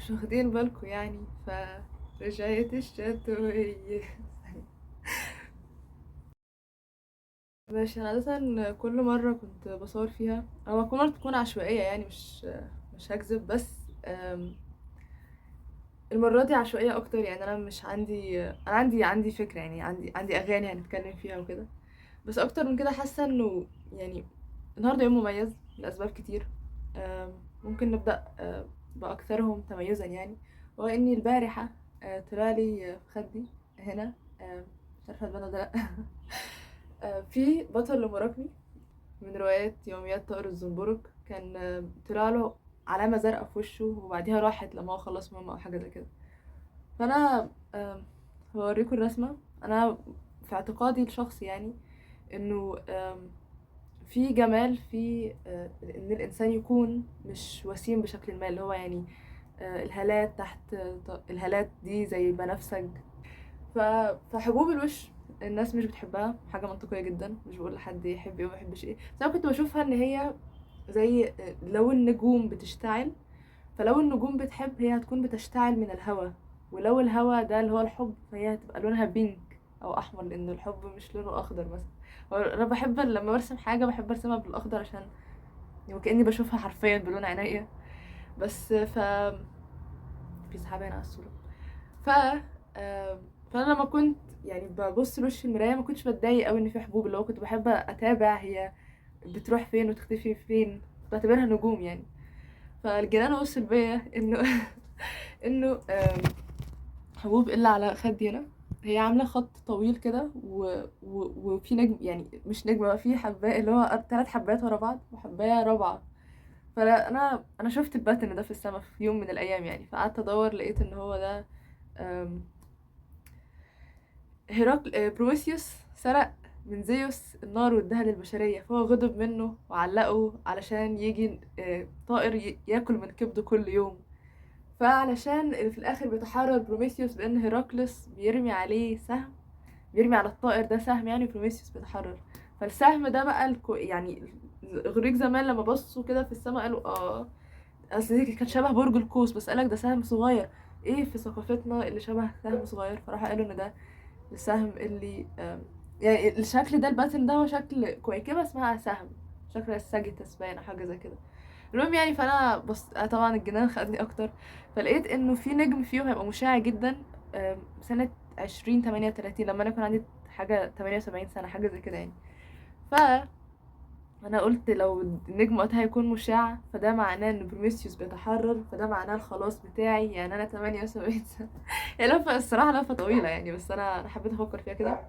مش واخدين بالكم يعني، فرجعت الشتوية. ماشي، انا عادة كل مرة كنت بصور فيها هو كل مرة تكون عشوائية يعني، مش هكذب، بس المرة دي عشوائية اكتر يعني. انا مش عندي انا عندي فكرة يعني، عندي اغاني هنتكلم فيها وكده، بس اكتر من كده حاسة انه يعني النهاردة يوم مميز لاسباب كتير. ممكن نبدأ باكثرهم تميزا يعني، وهو اني البارحة طلع لي في خدي هنا، مش عارفة البنا ده لأ. في بطل لمراكمي من روايات يوميات طائر الزنبرك، كان طلع له علامة زرقاء في وشه، وبعديها راحت لما هو خلص مهمة أو حاجة زي كده. فأنا هوريكم الرسمة. أنا في اعتقادي الشخصي يعني إنه في جمال في إن الإنسان يكون مش وسيم بشكل ما، اللي هو يعني الهالات تحت الهالات دي زي بنفسج. فحبوب الوش الناس مش بتحبها، حاجة منطقية جدا، مش بقول لحد يحب ايه وما يحبش ايه، بس انا كنت بشوفها ان هي زي لو النجوم بتشتعل، فلو النجوم بتحب هي هتكون بتشتعل من الهوا، ولو الهوا ده اللي هو الحب فهي هتبقى لونها بينك او احمر، لان الحب مش لونه اخضر مثلا. انا بحب لما برسم حاجة بحب ارسمها بالاخضر، عشان يعني كأني بشوفها حرفيا بلون عينيا. بس في سحابة هنا على الصورة. ف آم، فانا لما كنت يعني ببص لوش المرايه ما كنتش بتضايق قوي ان في حبوب، اللي هو كنت بحب اتابع هي بتروح فين وتختفي فين، بعتبرها نجوم يعني. فالجنان وصل بيا انه انه حبوب الا على خدي هنا، هي عامله خط طويل كده وفي نجم يعني، مش نجمه بقى، في حبايه اللي هو 3 حبات ورا بعض وحبايه رابعه. فانا شفت الباتن ده في السما في يوم من الايام يعني، فقعدت ادور لقيت ان هو ده هيراكل بروميثيوس سرق من زيوس النار واداها للبشرية، فهو غضب منه وعلقه علشان يجي طائر ياكل من كبده كل يوم. فعلشان في الآخر بيتحرر بروميثيوس بأن هيراكلس بيرمي عليه سهم، بيرمي على الطائر ده سهم يعني، بروميثيوس بيتحرر. فالسهم ده بقى يعني الإغريق زمان لما بصوا كده في السماء قالوا اصل دي كان شبه برج القوس، بس قالك ده سهم صغير، ايه في ثقافتنا اللي شبه سهم صغير، فراح قالوا ان ده السهم اللي يعني الشكل ده الباترن ده هو شكل كويكبة اسمها سهم، شكل الساجيتاس باين أو حاجة زي كده. المهم يعني، فانا بص طبعا الجنان خدني اكتر، فلقيت انه في نجم فيهم هيبقى مشع جدا سنة 2038 لما انا كان عندي حاجة 78 سنة حاجة زي كده يعني. ف انا قلت لو النجم وقتها هيكون مشع فده معناه ان بروميثيوس بيتحرر، فده معناه الخلاص بتاعي يعني انا 78 سنة. هي لفة الصراحة لفة طويلة يعني، بس انا حبيت افكر فيها كده.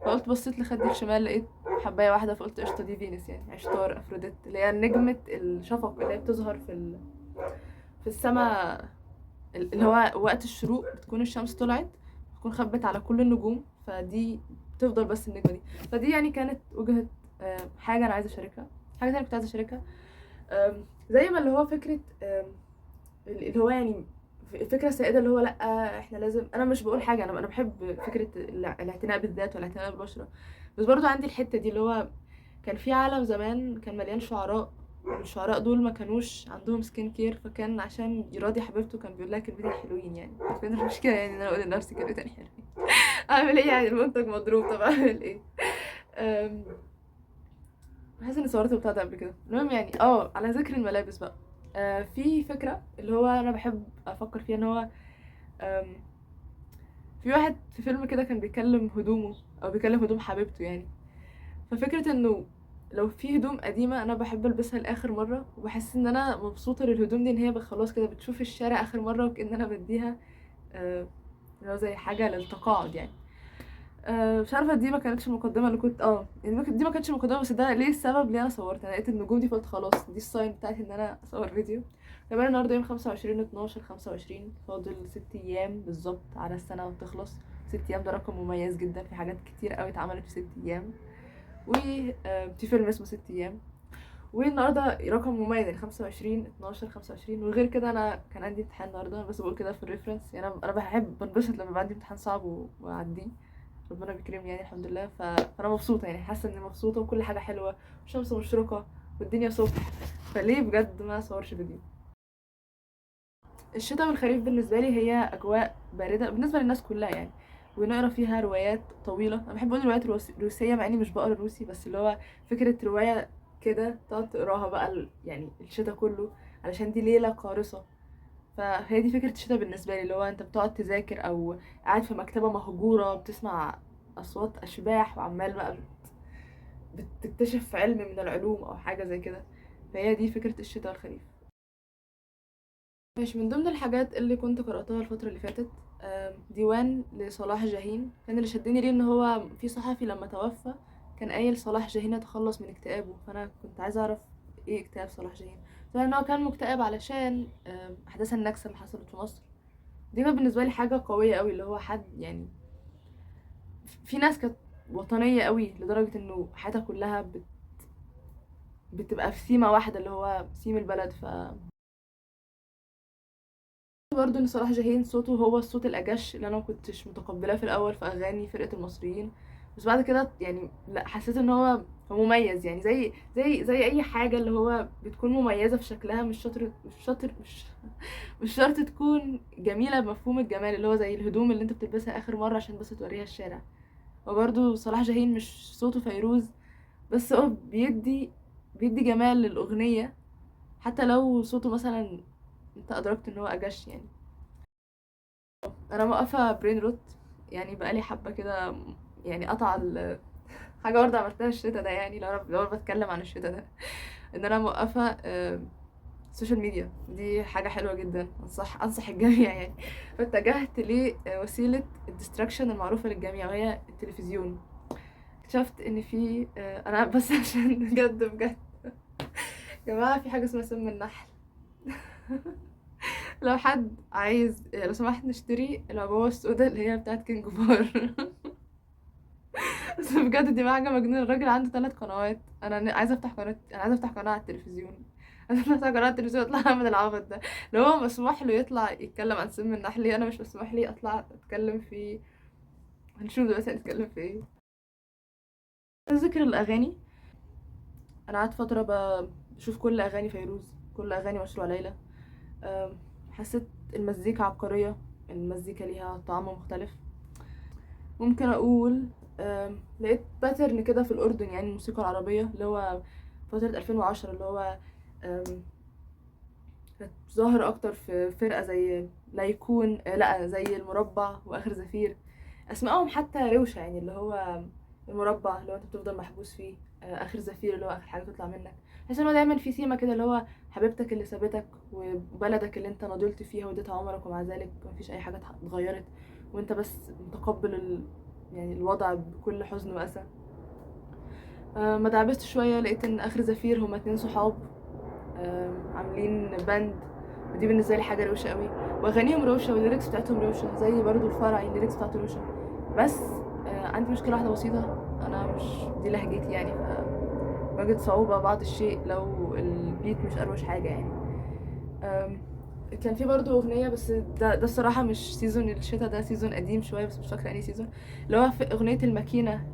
فقلت بصيت لخدي الشمال لقيت حباية واحدة، فقلت قشطة دي فينوس يعني، عشتار افروديت اللي هي نجمة الشفق اللي هي بتظهر في السماء، اللي هو وقت الشروق بتكون الشمس طلعت، بتكون خبت على كل النجوم، فدي بتفضل بس النجمة دي. فدي يعني كانت وجهة حاجة أنا عايزة أشاركها. حاجة تانية كنت عايزة أشاركها زي ما اللي هو فكرة اللي هو يعني الفكرة السائدة اللي هو لأ احنا لازم، أنا مش بقول حاجة، أنا بحب فكرة الاعتناء بالذات والاعتناء بالبشرة، بس برضو عندي الحتة دي اللي هو كان في عالم زمان كان مليان شعراء، والشعراء دول ما كانوش عندهم سكين كير، فكان عشان يراضي حبيبته كان بيقول لها كلمتين حلوين يعني. فين المشكلة يعني ان انا اقول لنفسي كلمتين حلوين؟ اعمل ايه يعني، المنتج مضروب، طب اعمل ايه؟ أم، بحس اني صورت بتاع ده قبل كده. المهم يعني على ذكر الملابس بقى، في فكرة اللي هو انا بحب افكر فيها ان هو أم، في واحد في فيلم كده كان بيكلم هدومه او بيكلم هدوم حبيبته يعني، ففكرة انه لو في هدوم قديمة انا بحب البسها لاخر مرة، وبحس ان انا مبسوطة للهدوم دي، ان هي خلاص كده بتشوف الشارع اخر مرة، وكأن انا بديها اللي هو زي حاجة للتقاعد يعني. مش عارفة دي ما كانتش المقدمة اللي كنت يعني دي ما كانتش المقدمة، بس ده ليه السبب ليه انا صورت. انا لقيت النجوم دي فقلت خلاص دي الساين بتاعتي ان انا اصور فيديو. كمان النهارده يوم 25/12/25، فاضل 6 ايام بالظبط على السنة وتخلص. 6 ايام ده رقم مميز جدا، في حاجات كتير قوي اتعملت في 6 ايام، وفي فيلم اسمه 6 ايام. والنهارده رقم مميز يعني 25/12/25. وغير كده انا كان عندي امتحان النهارده، بس بقول كده في الريفرنس يعني، انا بحب بنبسط لما يبقى عندي امتحان صعب واعديه، ربنا بيكرمني يعني الحمد لله. فانا مبسوطه يعني، حاسه اني مبسوطه وكل حاجه حلوه، والشمس مشرقه والدنيا صبح، فليه بجد ما اصورش فيديو؟ الشتاء والخريف بالنسبة لي هي أجواء باردة بالنسبة للناس كلها يعني، ونقرا فيها روايات طويلة. أنا بحب أقول روايات روسية مع إني مش بقرا روسي، بس اللي هو فكرة رواية كده تقعد تقراها بقى يعني الشتاء كله، علشان دي ليلة قارصة. فهي دي فكرة الشتاء بالنسبة لي، اللي هو انت بتقعد تذاكر او قاعد في مكتبة مهجورة بتسمع اصوات اشباح وعمال بقى بتكتشف علم من العلوم او حاجة زي كده. فهي دي فكرة الشتاء والخريف. ماشي، من ضمن الحاجات اللي كنت قرأتها الفترة اللي فاتت ديوان لصلاح جاهين. كان اللي شدني ليه ان هو في صحفي لما توفى كان قايل صلاح جاهين يتخلص من اكتئابه، فانا كنت عايزة اعرف ايه اكتئاب صلاح جاهين. طلع ان هو كان مكتئب علشان احداث النكسة اللي حصلت في مصر. دي كانت بالنسبة لي حاجة قوية قوي، اللي هو حد يعني في ناس كانت وطنية قوي لدرجة انه حياتها كلها بتبقى في سيمة واحدة اللي هو سيم البلد. برضه ان صلاح جاهين صوته هو الصوت الاجش اللي انا ما كنتش متقبلاه في الاول في اغاني فرقة المصريين، بس بعد كده يعني لا، حسيت ان هو مميز يعني، زي اي حاجة اللي هو بتكون مميزة في شكلها. مش شرط تكون جميلة بمفهوم الجمال، اللي هو زي الهدوم اللي انت بتلبسها اخر مرة عشان بس توريها الشارع. وبرضه صلاح جاهين مش صوته فيروز، بس هو بيدي جمال للأغنية، حتى لو صوته مثلا انت أدركت ان هو أجش يعني. أنا موقفة برين روت يعني بقالي حبة كده، يعني قطع حاجة برضه عملتها الشتا ده، يعني لو أنا بتكلم عن الشتا ده ان انا موقفة السوشيال ميديا. دي حاجة حلوة جدا، انصح الجميع يعني. فاتجهت لوسيلة الديستراكشن المعروفة للجميع وهي التلفزيون. اكتشفت ان في انا بس عشان بجد يا جماعة في حاجة اسمها سم النحل. لو حد عايز لو سمحت نشتري العبوة السوداء اللي هي بتاعت كينج بار. بس بجد دي بقى حاجة مجنونة. الراجل عنده 3 قنوات. عايزة افتح قناة، انا عايزة افتح قناة على التلفزيون. عايزة افتح قناة على التلفزيون اطلع من العبط ده. لو هو مسموح له يطلع يتكلم عن سم النحل، ليه انا مش مسموح لي اطلع اتكلم في هنشوف دلوقتي هنتكلم في ايه. ذكر الاغاني، انا قعدت فترة بشوف كل اغاني فيروز، كل اغاني مشروع ليلى. حسيت المزيكا عبقرية، المزيكا ليها طعم مختلف. ممكن اقول لقيت باترن كده في الاردن، يعني الموسيقى العربية اللي هو فترة 2010، اللي هو آم، كانت ظاهرة اكتر في فرقة زي لا يكون لا زي المربع واخر زفير. اسمائهم حتى روشة، يعني اللي هو المربع اللي هو انت بتفضل محبوس فيه، اخر زفير اللي هو اخر حاجة تطلع منك. بحس ان هو دايما في سيما كده، اللي هو حبيبتك اللي سابتك وبلدك اللي انت نضلت فيها واديتها عمرك، ومع ذلك مفيش اي حاجة اتغيرت، وانت بس متقبل يعني الوضع بكل حزن واسى. ما دعبست شوية لقيت ان اخر زفير هما 2 صحاب عاملين باند، ودي بالنسبة لي حاجة روشة قوي، واغانيهم روشة والليركس بتاعتهم روشة زي برضو الفرعي الليركس بتاعته روشة. بس عندي مشكلة واحدة بسيطة، انا مش دي لهجتي يعني، بجد صعوبة بعض الشيء لو البيت مش اروش حاجة يعني. كان في برضو اغنية، بس ده الصراحة مش سيزون الشتا، ده سيزون قديم شوية بس مش فاكرة انهي سيزون، اللي هو في اغنية الماكينة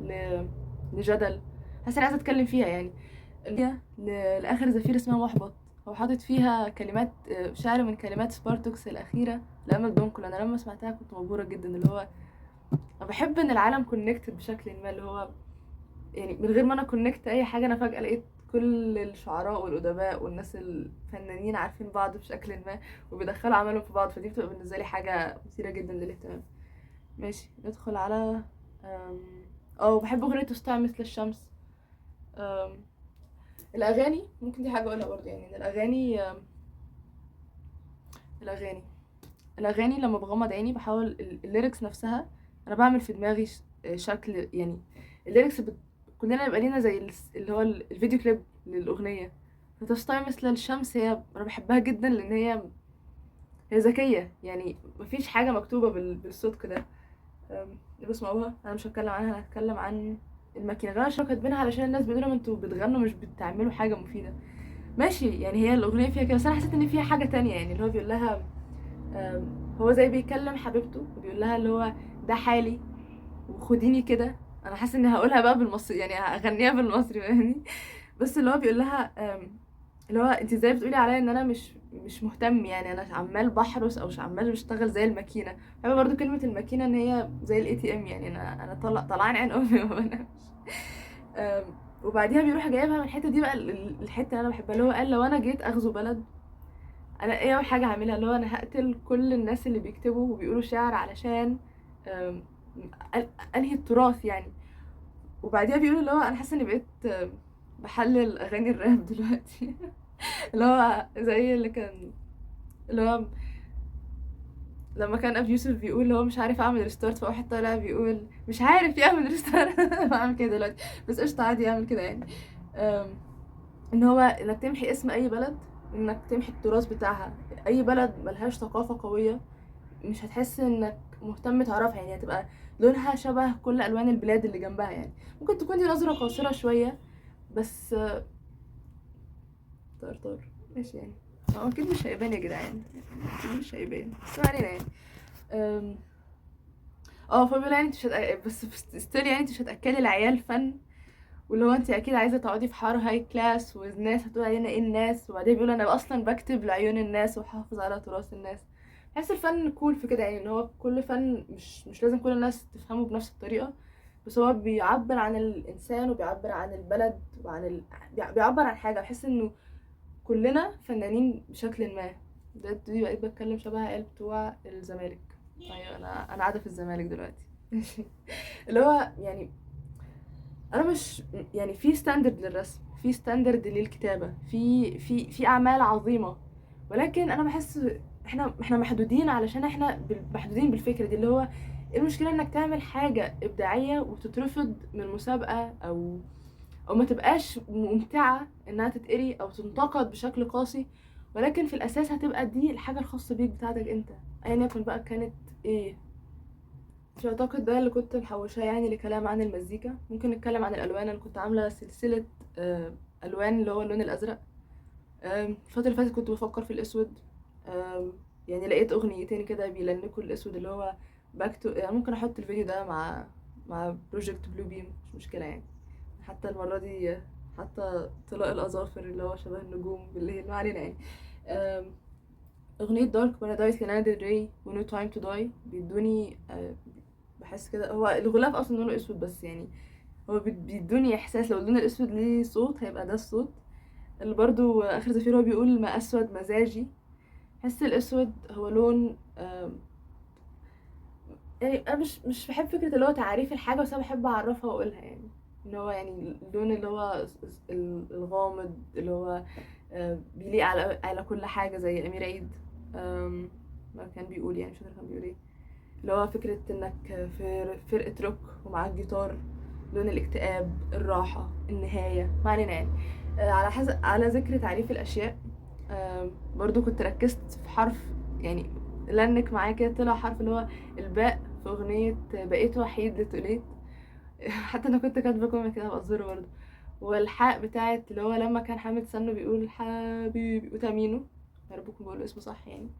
لجدل. حاسة اني عايزة اتكلم فيها يعني. هي لآخر زفير اسمها محبط. هو حاطط فيها كلمات شعر من كلمات سبارتوكس الأخيرة لأمل دونكل. أنا لما سمعتها كنت مبهورة جدا، اللي هو أنا بحب إن العالم كونكتد بشكل ما، اللي هو يعني من غير ما أنا كونكت أي حاجة، أنا فجأة لقيت كل الشعراء والأدباء والناس الفنانين عارفين بعض بشكل ما وبيدخلوا عملهم في بعض، فدي بتبقى بالنسبة لي حاجة مثيرة جدا للاهتمام. ماشي، ندخل على بحب أغنية تسطع مثل الشمس. أم، الاغاني ممكن دي حاجه اقولها برضه، يعني ان الاغاني الاغاني لما بغمض عيني بحاول الليركس نفسها، انا بعمل في دماغي شكل يعني. الليركس كلنا يبقى لينا زي اللي هو الفيديو كليب للاغنيه. فتستطيع مثل الشمس، انا بحبها جدا لان هي ذكيه يعني، مفيش حاجه مكتوبه بالصوت كده. اللي بسمعوها انا مش هتكلم عنها، انا هتكلم عن الماكينه. غير عشان كاتبينها علشان الناس بيقولوا انتوا بتغنوا مش بتعملوا حاجه مفيده. ماشي، يعني هي الأغنية فيها كده، بس أنا حسيت إن فيها حاجة تانية، يعني اللي هو بيقول لها هو زي بيكلم حبيبته وبيقول لها اللي هو ده حالي وخديني كده. أنا حاسة إني هقولها بقى بالمصري، يعني هغنيها بالمصري فاهمني. بس اللي هو بيقول لها اللي هو أنت إزاي بتقولي عليا إن أنا مش مهتم، يعني انا عمال بحرس او عمال بشتغل زي الماكينه. بحب برضو كلمه الماكينه ان هي زي الاي تي ام، يعني انا طلعان عين امي ما بنامش. أم، وبعديها بيروح جايبها من الحته دي بقى، الحته اللي انا بحبها، اللي هو قال لو انا جيت اغزو بلد، انا ايه اول حاجه هعملها؟ اللي هو انا هقتل كل الناس اللي بيكتبوا وبيقولوا شعر علشان أم، انهي التراث يعني. وبعديها بيقول اللي هو انا حاسه اني بقيت بحلل اغاني الراب دلوقتي. اللي هو زي اللي كان، اللي هو لما كان ابي يوسف بيقول اللي هو مش عارف اعمل ريستارت، فواحد طالع بيقول مش عارف يعمل ريستارت. بعمل كده دلوقتي، بس قشطه عادي اعمل كده يعني. أم، ان هو انك تمحي اسم اي بلد، انك تمحي التراث بتاعها. اي بلد ملهاش ثقافه قويه مش هتحس انك مهتم تعرفها، يعني هتبقى لونها شبه كل الوان البلاد اللي جنبها. يعني ممكن تكون دي نظره قاصره شويه، بس طرطار ماشي يعني. هو اكيد مش هيبان يا جدعان، اكيد مش هيبان، بس ما علينا يعني. أم، فبيقول يعني انت مش بس ستيل يعني انت مش هتاكلي العيال فن، واللي هو انت اكيد عايزه تقعدي في حار هاي كلاس والناس هتقول علينا ايه الناس. وبعدين بيقول انا اصلا بكتب لعيون الناس وحافظ على تراث الناس. بحس الفن كول في كده، يعني ان هو كل فن مش لازم كل الناس تفهمه بنفس الطريقه، بس هو بيعبر عن الانسان وبيعبر عن البلد وعن بيعبر عن حاجه. بحس انه كلنا فنانين بشكل ما. دي بقيت بتكلم شبه عيال بتوع الزمالك. ايوه انا قاعده في الزمالك دلوقتي. اللي هو يعني انا مش، يعني في ستاندرد للرسم، في ستاندرد للكتابه، في اعمال عظيمه، ولكن انا بحس احنا محدودين، علشان احنا محدودين بالفكره دي. اللي هو ايه المشكله انك تعمل حاجه ابداعيه وتترفض من مسابقه او ما تبقاش ممتعه انها تتقري او تنتقد بشكل قاسي، ولكن في الاساس هتبقى دي الحاجه الخاصه بيك بتاعتك انت، ايا يكن بقى كانت ايه. مش اعتقد ده اللي كنت محوشاه يعني لكلام عن المزيكا. ممكن نتكلم عن الالوان. انا كنت عامله سلسله الوان اللي هو اللون الازرق. الفتره اللي فاتت كنت بفكر في الاسود. يعني لقيت اغنيتين كده بيلنكوا الاسود اللي هو باك يعني. ممكن احط الفيديو ده مع بروجكت بلو بيم، مش مشكله يعني. حتى المره دي حتى طلاء الاظافر اللي هو شبه النجوم بالليل، ما علينا يعني. اغنيه دارك بارادايس لانا ديل ري ونو تايم تو داي بيدوني بحس كده. هو الغلاف اصلا لونه اسود، بس يعني هو بيدوني احساس لو اللون الاسود ليه صوت هيبقى ده الصوت. اللي برضو اخر زفير هو بيقول ما اسود مزاجي. حس الاسود هو لون يعني انا مش بحب فكره اللي هو تعريف الحاجه، بس انا بحب اعرفها واقولها يعني. ان هو يعني اللون اللي هو الغامض اللي هو بيليق على كل حاجه، زي امير عيد ما كان بيقول، يعني مش فاكر كان بيقول ايه. اللي هو فكرة انك في فرقة روك ومعاك جيتار، لون الاكتئاب، الراحة، النهاية، ما علينا يعني. على ذكر تعريف الأشياء، برضو كنت ركزت في حرف يعني لنك معايا كده، طلع حرف اللي هو الباء في أغنية بقيت وحيد لتوليت. حتى أنا كنت كاتبة كومنت كده بقصره برضو. والحاء بتاعت اللي هو لما كان حامد سنو بيقول حبيبي وتامينو، يا رب اكون بقول اسمه صح يعني.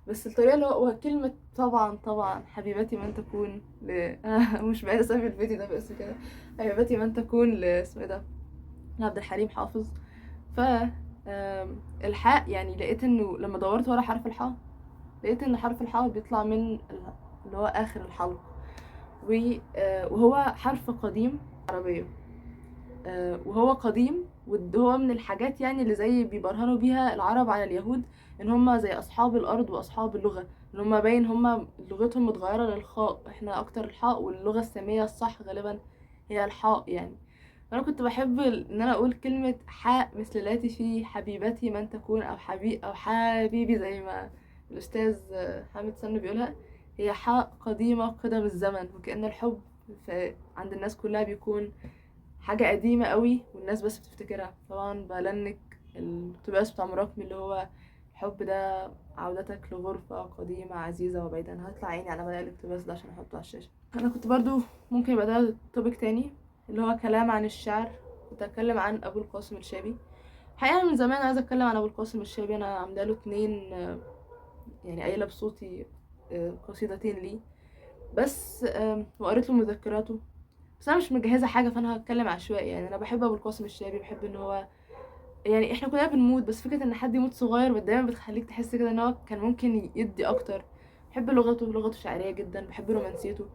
بس الطريقة اللي هو وكلمة طبعا حبيبتي من تكون مش بعيد اسمي الفيديو ده باسم كده. حبيبتي من تكون اسمه ايه ده، لعبد الحليم حافظ. ف الحاء يعني لقيت انه لما دورت ورا حرف الحاء لقيت ان حرف الحاء بيطلع من اللي هو اخر الحلق، وهو حرف قديم عربية. وهو قديم، وهو من الحاجات يعني اللي زي بيبرهنوا بيها العرب على اليهود ان هم زي اصحاب الارض واصحاب اللغه، ان هم باين هم لغتهم متغيره للخاء، احنا اكتر الحاء، واللغه الساميه الصح غالبا هي الحاء يعني. فانا كنت بحب ان انا اقول كلمه حاء مثل التي في حبيبتي من تكون، او حبيبي زي ما الاستاذ حامد سن بيقولها. هي حاء قديمه قدم الزمن، وكأن الحب عند الناس كلها بيكون حاجة قديمة قوي والناس بس بتفتكرها. طبعا بلنك الاقتباس بتاع مراكمي اللي هو الحب ده عودتك لغرفة قديمة عزيزة وبعيدة. هطلع عيني على مدى الاقتباس ده عشان احطه على الشاشة. انا كنت برضو ممكن يبقى ده توبيك تاني اللي هو كلام عن الشعر. كنت اتكلم عن ابو القاسم الشابي. الحقيقة من زمان عايزة اتكلم عن ابو القاسم الشابي. انا عامله له 2 يعني قايله بصوتي قصيدتين ليه بس، وقريت له مذكراته. بس انا مش مجهزه حاجه، فانا هتكلم عشوائي يعني. انا بحب ابو القاسم الشابي، بحب ان هو يعني احنا كلنا بنموت، بس فكرة ان حد يموت صغير دايما بتخليك تحس كده ان هو كان ممكن يدي اكتر. بحب لغته شعرية جدا، بحب رومانسيته.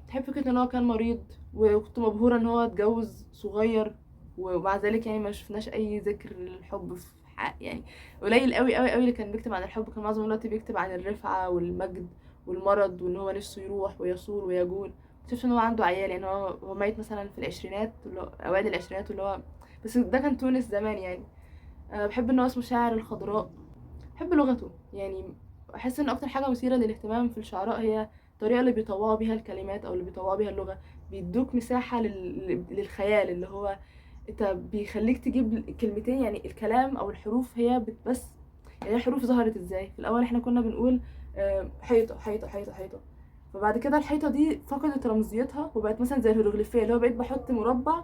بحب فكرة ان هو كان مريض، وكنت مبهورة ان هو اتجوز صغير، ومع ذلك يعني ما شفناش اي ذكر للحب في حق يعني. قليل قوي قوي قوي اللي كان بيكتب عن الحب، كان معظم الوقت بيكتب عن الرفعة والمجد والمرض، وان هو نفسه يروح ويصول ويجول. مكتشفش ان هو عنده عيال، يعني هو ميت مثلا في العشرينات، اوائل العشرينات، اللي هو بس ده كان تونس زمان يعني. بحب ان هو اسمه شاعر الخضراء. بحب لغته يعني. احس ان اكتر حاجه مثيره للاهتمام في الشعراء هي الطريقه اللي بيطوعوا بيها الكلمات، او اللي بيطوعوا بيها اللغه. بيدوك مساحه للخيال، اللي هو انت بيخليك تجيب كلمتين، يعني الكلام او الحروف هي بس. يعني الحروف ظهرت ازاي؟ في الاول احنا كنا بنقول حيطه حيطه حيطه حيطه. فبعد كده الحيطه دي فقدت رمزيتها وبقت مثلا زي الهيروغليفيه، اللي هو بقيت بحط مربع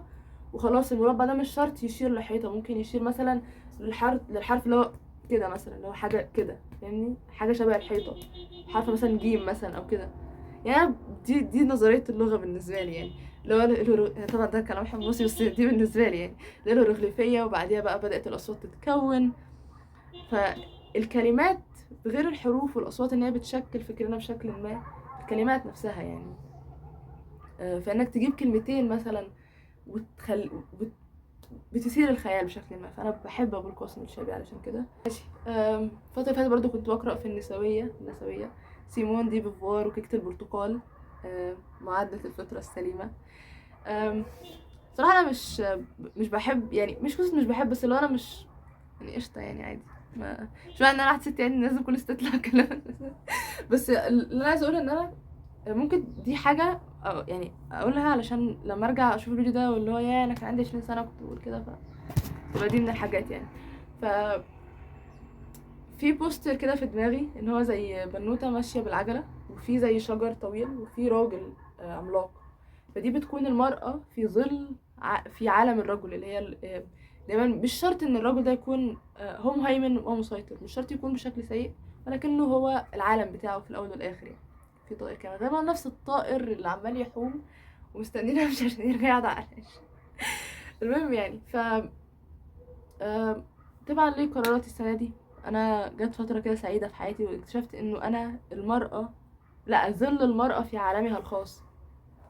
وخلاص. المربع ده مش شرط يشير لحيطه، ممكن يشير مثلا للحرف اللي هو كده مثلا، اللي هو حاجه كده، فاهمني؟ حاجه شبه الحيطه، حرف مثلا جيم مثلا او كده. يعني دي نظريه اللغه بالنسبه لي يعني. اللي هو طبعا ده كلام حمصي، بس دي بالنسبه لي يعني. اللي هي الهيروغليفيه، وبعديها بقى بدات الاصوات تتكون. فالكلمات غير الحروف والاصوات ان هي بتشكل فكرنا بشكل ما. الكلمات نفسها يعني. فانك تجيب كلمتين مثلا وتخل... بتثير الخيال بشكل ما. فانا بحب ابو القاسم الشابي علشان كده. ماشي. الفتره اللي فاتت برضو كنت بقرا في النسويه سيمون دي بوفوار وكيكه البرتقال. معادله الفطره السليمه. صراحه انا مش بحب، يعني مش قصه مش بحب، بس اللي هو انا مش يعني قشطه يعني عادي. مش معنى ان انا واحده ست يعني لازم كل الستات لها كلام. بس اللي انا عايزه اقول ان انا ممكن دي حاجه يعني اقولها علشان لما ارجع اشوف الفيديو ده، واللي هو يا انا كان عندي 20 سنه كنت بقول كده. تبقى دي من الحاجات يعني. ف في بوستر كده في دماغي ان هو زي بنوته ماشيه بالعجله، وفي زي شجر طويل، وفي راجل عملاق. فدي بتكون المرأة في ظل في عالم الرجل، اللي هي دايما مش شرط ان الرجل ده يكون هو مهيمن ومسيطر، مش شرط يكون بشكل سيء، ولكنه هو العالم بتاعه في الاول والاخر يعني. في طائر كمان غالبا نفس الطائر اللي عمال يحوم ومستنينا مش عشان يرجع يقعد على العش. المهم يعني طبعا ليه قراراتي السنة دي. انا جت فترة كده سعيدة في حياتي، واكتشفت انه انا المرأة، لا، ظل المرأة في عالمها الخاص.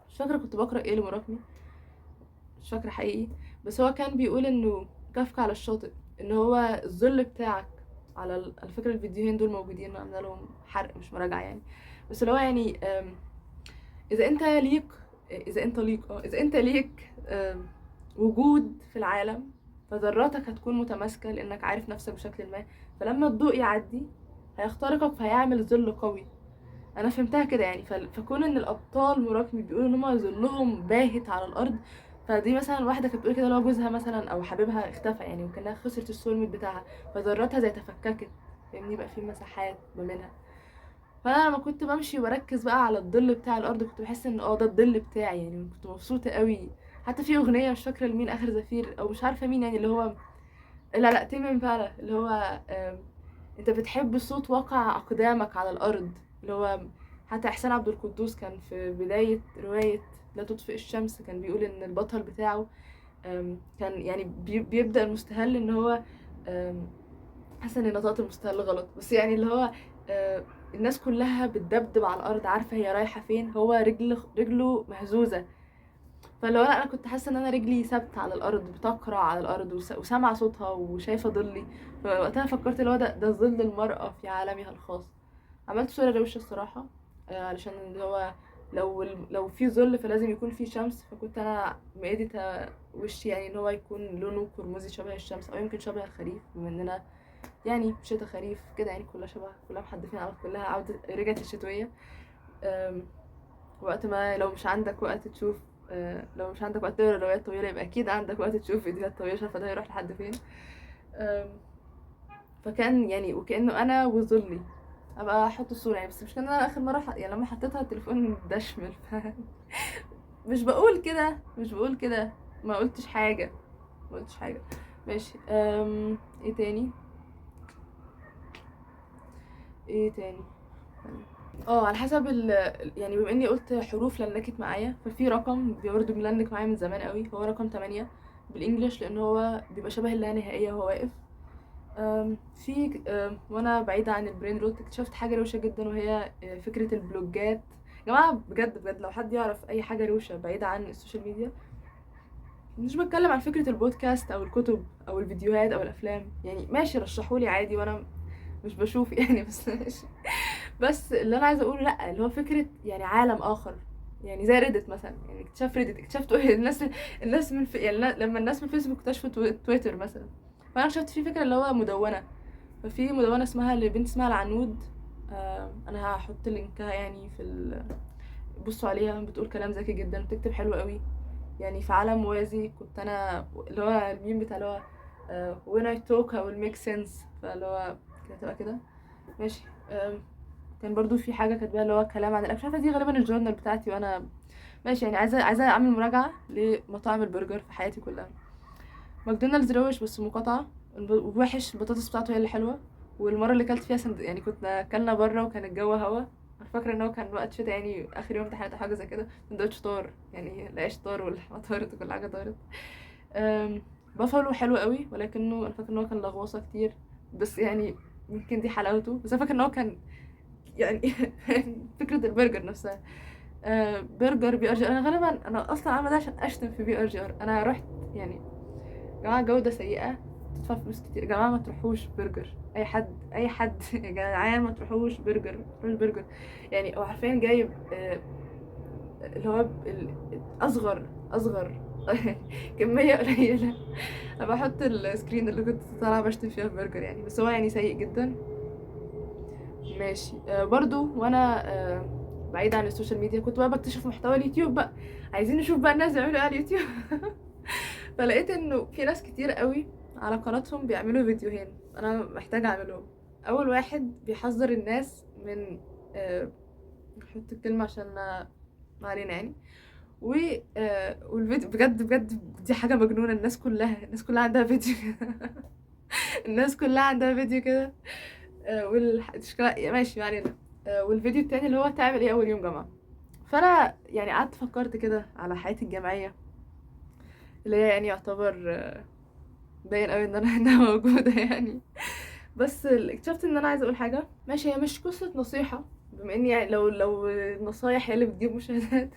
مش فاكرة كنت بقرأ ايه لمراكمي، مش فاكرة حقيقي. بس هو كان بيقول انه كافكا على الشاطئ، ان هو الظل بتاعك على فكرة الفيديوهين دول موجودين، عامله لهم حرق مش مراجعة يعني. بس اللي هو يعني اذا انت ليك اذا انت ليك وجود في العالم، فذراتك هتكون متماسكة لانك عارف نفسك بشكل ما. فلما الضوء يعدي هيخترقك، فهيعمل ظل قوي. انا فهمتها كده يعني. فكون ان الابطال مراكمي بيقولوا ان هم ظلهم باهت على الارض، فدي مثلا واحده كانت بتقول كده لو جوزها مثلا او حبيبها اختفى يعني، وكانها خسرت السول ميت بتاعها، فذراتها زي تفككت، فاهمني؟ بقى في مساحات ما بينها. فانا لما كنت بمشي وبركز بقى على الظل بتاع الارض، كنت بحس ان ده الظل بتاعي يعني. كنت مبسوطه قوي. حتى في اغنيه مش فاكره لمين، اخر زفير او مش عارفه مين يعني، اللي هو لا تيم امبالا، اللي هو انت بتحب صوت وقع اقدامك على الارض. اللي هو حتى احسان عبد القدوس كان في بدايه روايه لا تطفئ الشمس كان بيقول ان البطل بتاعه كان يعني بيبدا المستهل ان هو حاسه ان نطقت المستهل غلط، بس يعني اللي هو الناس كلها بتدبدب على الارض عارفه هي رايحه فين، هو رجله مهزوزه. فلو انا كنت حاسه ان انا رجلي ثابته على الارض، بتقرع على الارض وسامعه صوتها وشايفه ظلي. فوقتها فكرت اللي هو ده ظل المراه في عالمها الخاص. عملت صوره روشه الصراحه، علشان اللي هو لو في ظل فلازم يكون في شمس. فكنت انا مأيدة وشي يعني ان هو يكون لونه قرمزي شبه الشمس، او يمكن شبه الخريف، بما اننا يعني شتا خريف كده يعني، كلها شبه، كلها محدفين على كلها. رجعت الشتويه. وقت ما لو مش عندك وقت تقرا روايات طويلة، يبقى أكيد عندك وقت تشوف فيديوهات طويلة، شايفة ده هيروح لحد فين. فكان يعني وكأنه أنا وظلي. أبقى أحط الصورة يعني، بس مش كان أنا آخر مرة يعني لما حطيتها التليفون دشمل. مش بقول كده. ما قلتش حاجة. ماشي. ايه تاني. على حسب يعني بما اني قلت حروف لنكت معايا، ففي رقم برضه ملنك معايا من زمان قوي، هو رقم 8. بالانجلش لان هو بيبقى شبه اللانهائيه وهو واقف. في وانا بعيده عن البرين روت اكتشفت حاجه روشه جدا، وهي فكره البلوجات. يا جماعه بجد بجد لو حد يعرف اي حاجه روشه بعيده عن السوشيال ميديا، مش بتكلم عن فكره البودكاست او الكتب او الفيديوهات او الافلام، يعني ماشي رشحولي عادي وانا مش بشوف يعني بس ماشي. بس اللي انا عايزه اقوله لا، اللي هو فكره يعني عالم اخر، يعني زي ريدت مثلا. يعني اكتشاف ريدت، اكتشفت الناس يعني لما الناس من فيسبوك اكتشفوا تويتر مثلا، فانا اكتشفت في فكره اللي هو مدونه. ففي مدونه اسمها لبنت اسمها العنود، انا هحط لينكها يعني بصوا عليها، بتقول كلام ذكي جدا، بتكتب حلو قوي. يعني في عالم موازي كنت انا، اللي هو الميم بتاع اللي هو when I talk I will make sense، فاللي هو كده تبقى كده ماشي. كان برضو في حاجه كاتباها اللي هو كلام عن الاكل، مش عارفه دي غالبا الجورنال بتاعتي وانا ماشي. يعني عايزه اعمل مراجعه لمطاعم البرجر في حياتي كلها. ماكدونالدز روش بس مقاطعه، وحش، البطاطس بتاعته هي اللي حلوه. والمره اللي كلت فيها يعني كنا اكلنا بره وكان الجو هوا، انا فاكره ان هو كان وقت شتا يعني اخر يوم امتحانات او حاجه زي كده، سندوتش طار يعني، العيش طار واللحمه طارت وكل حاجه طارت. بافالو حلو قوي، ولكنه انا فاكره ان هو كان لغوصه كتير، بس يعني يمكن دي حلاوته. بس انا فاكره ان هو كان يعني فكره البرجر نفسها. برجر بي ار جي، انا غالبا انا اصلا عامله ده عشان اشتم في بي ار جي ار. انا رحت يعني يا جماعه جوده سيئه، تدفع فلوس كتير. يا جماعه ما تروحوش برجر، اي حد اي حد يا جدعان ما تروحوش برجر، ما تروحوش برجر. يعني هو حرفيا جايب اللي هو اصغر كميه قليله. ابقى احط السكرين اللي كنت طالعه بشتم فيها في برجر يعني، بس هو يعني سيء جدا. ماشي. برضو وانا بعيد عن السوشيال ميديا كنت بقى بكتشف محتوى اليوتيوب بقى، عايزين نشوف بقى الناس بيعملوا ايه على اليوتيوب. فلقيت انه في ناس كتير قوي على قناتهم بيعملوا فيديوهين انا محتاجه اعملهم. اول واحد بيحذر الناس من نحط الكلمه عشان ما علينا يعني. والفيديو بجد بجد دي حاجه مجنونه، الناس كلها عندها فيديو كده. الناس كلها عندها فيديو كده. ماشي ما علينا. والفيديو التاني اللي هو تعمل ايه اول يوم جامعه. فانا يعني قعدت فكرت كده على حياتي الجامعيه، اللي هي يعني يعتبر باين قوي ان انا هنا موجوده يعني. بس اكتشفت ان انا عايزه اقول حاجه ماشي، هي مش قصه نصيحه، بما اني يعني لو النصايح هي اللي بتجيب مشاهدات.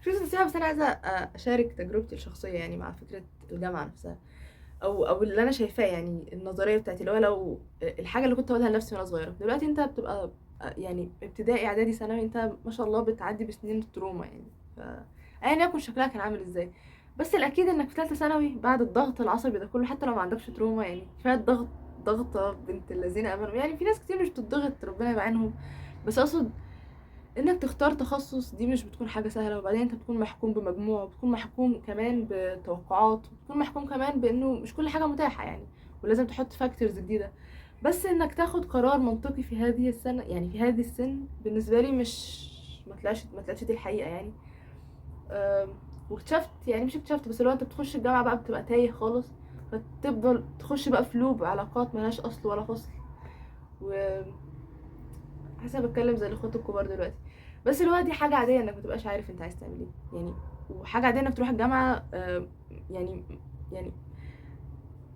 مش قصه نصيحه، بس انا عايزه اشارك تجربتي الشخصيه يعني مع فكره الجامعه نفسها، او اللي انا شايفاه يعني النظريه بتاعتي، اللي هو لو الحاجه اللي كنت بقولها لنفسي وانا صغيره. دلوقتي انت بتبقى يعني ابتدائي اعدادي ثانوي، انت ما شاء الله بتعدي بسنين التروما يعني، ف ايا يكن شكلها كان عامل ازاي. بس الاكيد انك في ثالثه ثانوي بعد الضغط العصبي ده كله، حتى لو ما عندكش تروما يعني كفايه الضغط، ضغطه بنت الذين امنوا يعني. في ناس كتير مش بتضغط ربنا يبعينهم، بس اقصد انك تختار تخصص دي مش بتكون حاجه سهله. وبعدين انت بتكون محكوم بمجموع، وبتكون محكوم كمان بتوقعات، وبتكون محكوم كمان بانه مش كل حاجه متاحه يعني، ولازم تحط فاكتورز جديده. بس انك تاخد قرار منطقي في هذه السنه يعني في هذه السن بالنسبه لي مش ما طلعتش دي الحقيقه يعني. واكتشفت يعني مش اكتشفت بس لو انت بتخش الجامعه بقى بتبقى تايه خالص، فتفضل تخش بقى في لوب علاقات ملهاش اصل ولا فصل. و حاسه بتكلم زي الاخوات الكبار دلوقتي. بس اللي هو دي حاجه عاديه انك متبقاش عارف انت عايز تعمل ايه يعني، وحاجه عاديه انك تروح الجامعه يعني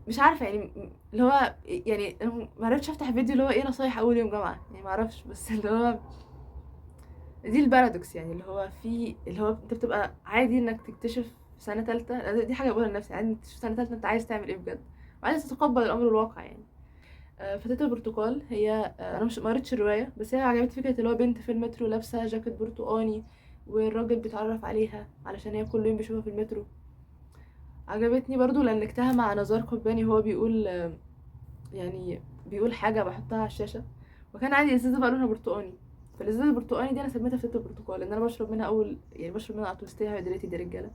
مش عارفه يعني اللي هو يعني ما عرفتش افتح فيديو اللي هو ايه نصايح اول يوم جامعه يعني، ما اعرفش. بس اللي هو دي البارادوكس يعني، اللي هو في اللي هو انت بتبقى عادي انك تكتشف في سنه ثالثه، دي حاجه بقولها لنفسي، عادي انك تكتشف في سنه ثالثه انت عايز تعمل ايه بجد، وعايز تتقبل الامر الواقع يعني. فتاة البرتقال هي انا مش ما قريتش الروايه، بس هي عجبتني فكره اللي هو بنت في المترو لابسه جاكيت برتقاني، والراجل بيتعرف عليها علشان هي كل يوم بيشوفها في المترو. عجبتني برضو لانكتها مع نزار قباني، هو بيقول يعني بيقول حاجه بحطها على الشاشه، وكان عندي ازازه بقى لونها برتقاني. فالازازه البرتقاني دي انا سميتها فتاة البرتقال، لان انا بشرب منها بشرب منها اتوستيها هيدريتي دي رجاله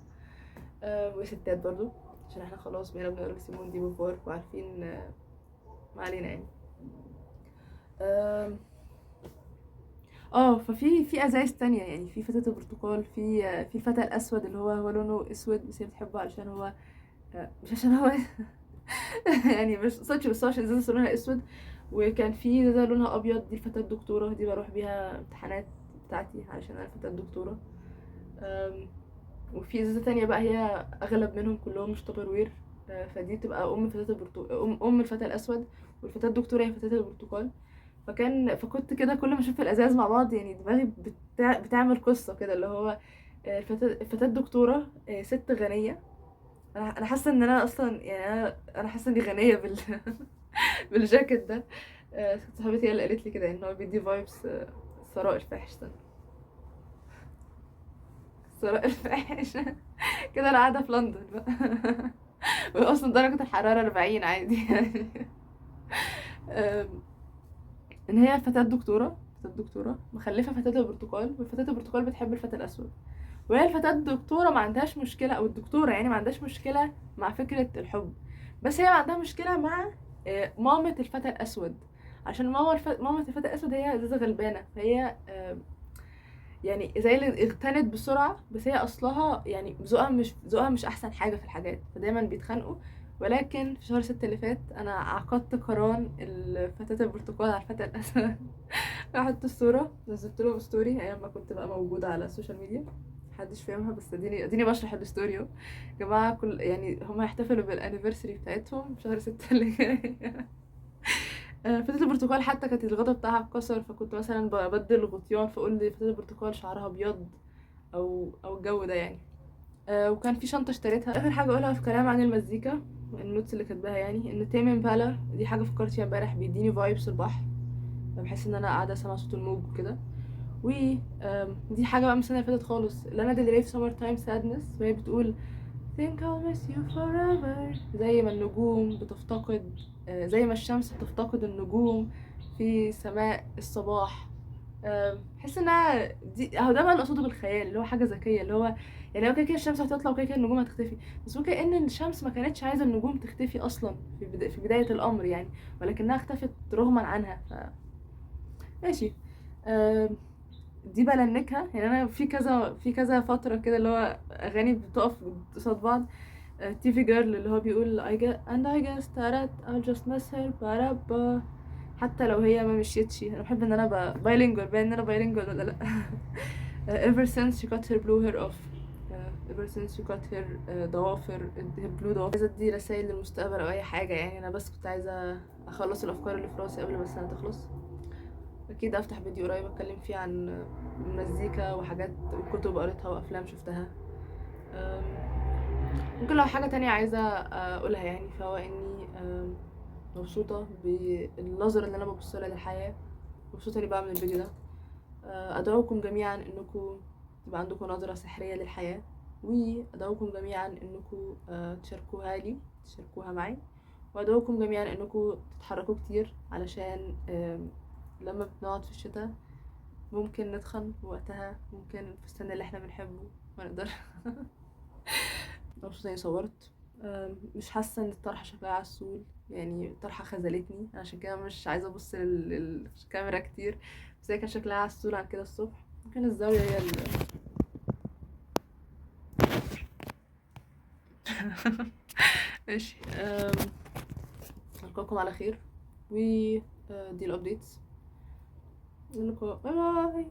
وستات برضو، عشان احنا خلاص بقينا بنقرا سيمون دي بوفوار وعارفين ما علينا يعني. آم، ففي ازايز تانية يعني، في فتاة البرتقال، في الفتى الاسود اللي هو لونه اسود، بس هي بتحبه علشان هو مش عشان هو يعني مش صدق، بس هو عشان ازازة لونها اسود. وكان في ازازة لونها ابيض، دي الفتاة الدكتورة، دي بروح بيها امتحانات بتاعتي علشان انا فتاة الدكتورة. وفي ازازة تانية بقى هي اغلب منهم كلهم مش تupperware. فدي بتبقى ام فتاة ام الفتى الاسود، والفتاة الدكتورة هي فتاة البرتقال. فكنت كده كل ما اشوف الازاز مع بعض يعني دماغي بتعمل قصة كده، اللي هو الفتاة الدكتورة ست غنية. انا حاسة ان انا اصلا يعني انا حاسة اني غنية بالجاكيت ده. صاحبتي هي اللي قالت لي كده ان هو بيدي فايبس ثراء الفاحش ده. ثراء الفاحش كده انا قاعدة في لندن بقى واصلا درجة الحرارة 40 عادي يعني. أم، ان هي فتاة دكتورة مخلفة فتاة البرتقال، والفتاة البرتقال بتحب الفتى الاسود. وهي الفتاة الدكتورة ما عندهاش مشكلة، او الدكتورة يعني ما عندهاش مشكلة مع فكرة الحب، بس هي عندها مشكلة مع مامة الفتى الاسود. عشان مامة الفتى الاسود هي ازازة غلبانة، فهي يعني زي اللي اغتنت بسرعة، بس هي اصلها يعني ذوقها مش احسن حاجة في الحاجات، فدايما بيتخانقوا. ولكن في شهر 6 اللي فات انا عقدت قران الفتاة البرتقال على الفتى الاسود. رحت الصورة نزلت له ستوري ايام ما كنت بقى موجودة على السوشيال ميديا، محدش فاهمها بس اديني بشرح الستوري اهو. يا جماعة كل يعني هما يحتفلوا بالانيفرساري بتاعتهم في شهر 6 اللي جاي. فتاة البرتقال حتى كانت الغطا بتاعها اتكسر، فكنت مثلا ببدل الغطيان فاقول لي فتاة البرتقال شعرها ابيض، او الجو ده يعني. وكان في شنطة اشتريتها. اخر حاجة اقولها في كلام عن المزيكا، النوتس اللي كاتباها يعني، ان تيم امبالا دي حاجة فكرت فيها امبارح، بيديني فايبس البحر، بحس ان انا قاعدة سامعة صوت الموج وكده. و دي حاجة بقى من السنة اللي فاتت خالص، لانا ديل ري في سمر تايم سادنس، وهي بتقول think I'll miss you forever. زي ما النجوم بتفتقد زي ما الشمس بتفتقد النجوم في سماء الصباح. بحس انها دي اهو ده بقى اللي اقصده بالخيال، اللي هو حاجه ذكيه، اللي هو يعني لو كده كده الشمس هتطلع وكده كده النجوم هتختفي، بس ممكن ان الشمس ما كانتش عايزه النجوم تختفي اصلا في بدايه الامر يعني، ولكنها اختفت رغما عنها. ماشي. آم، دي بلنكها يعني، انا في كذا فتره كده اللي هو اغاني بتقف قصاد بعض. تي في جيرل اللي هو بيقول I guess that I'll just miss her بارابا، حتى لو هي ما مشيتش. انا بحب ان انا بايلينجوال، باين ان انا بايلينجوال ولا لا. ever since she cut her blue hair off. ever since she cut her ضوافر her blue ضوافر. عايزه ادي رسائل للمستقبل او اي حاجه يعني، انا بس كنت عايزه اخلص الافكار اللي في راسي قبل ما السنه تخلص. اكيد افتح فيديو قريب اتكلم فيه عن مزيكا وحاجات كتب قريتها وافلام شفتها. ممكن لو حاجة تانية عايزة اقولها يعني، فهو اني مبسوطة بالنظرة اللي انا ببصلها للحياة، مبسوطة اني بعمل الفيديو ده. ادعوكم جميعا انكم يبقى عندكم نظرة سحرية للحياة، وادعوكم جميعا انكم تشاركوها معي، وادعوكم جميعا انكم تتحركوا كتير، علشان لما بنقعد في الشتاء ممكن نتخن، وقتها ممكن الفستان اللي احنا بنحبه ما نقدر. مبسوطة اني صورت. مش حاسة ان الطرحة شكلها عسول يعني، الطرحة خذلتني، عشان كده مش عايزة ابص للكاميرا كتير، بس هي كان شكلها عسول عن كده الصبح. ممكن الزاوية هي ماشي. القاكم على خير، و دي الابديتس. باي باي.